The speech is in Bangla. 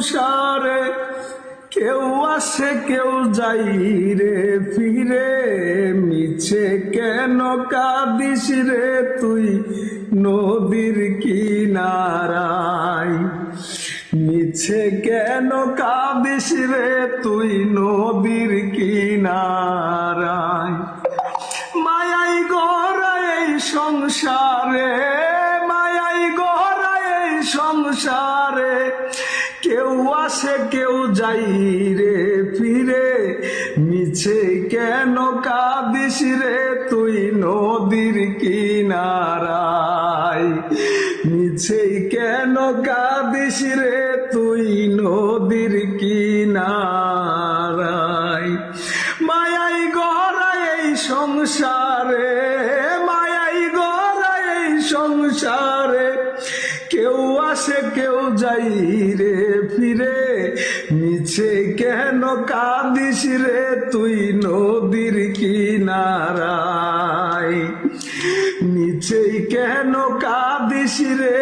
সংসারে কেউ আসে কেউ যাই রে ফিরে, মিছে কেন কাঁদিস রে তুই নদীর কিনারায়, মিছে কেন কাঁদিস রে তুই নদীর কিনারায়। মায়াই গড়ায় এই সংসারে, মায়াই গড়ায় এই সংসারে, কেউ আসে কেউ যাই রে ফিরে, মিছে কেন কাঁদিস রে তুই নদীর কিনারায়, মিছে কেন কাঁদিস রে তুই নদীর কিনারায়। মায়াই গড়ায় এই সংসারে, মায়াই গড়ায় এই সংসারে, কেউ আসে কেউ যাই রে ফিরে, মিছে কেন কাঁদিস রে তুই নদীর কিনারায়, মিছে কেন কাঁদিস রে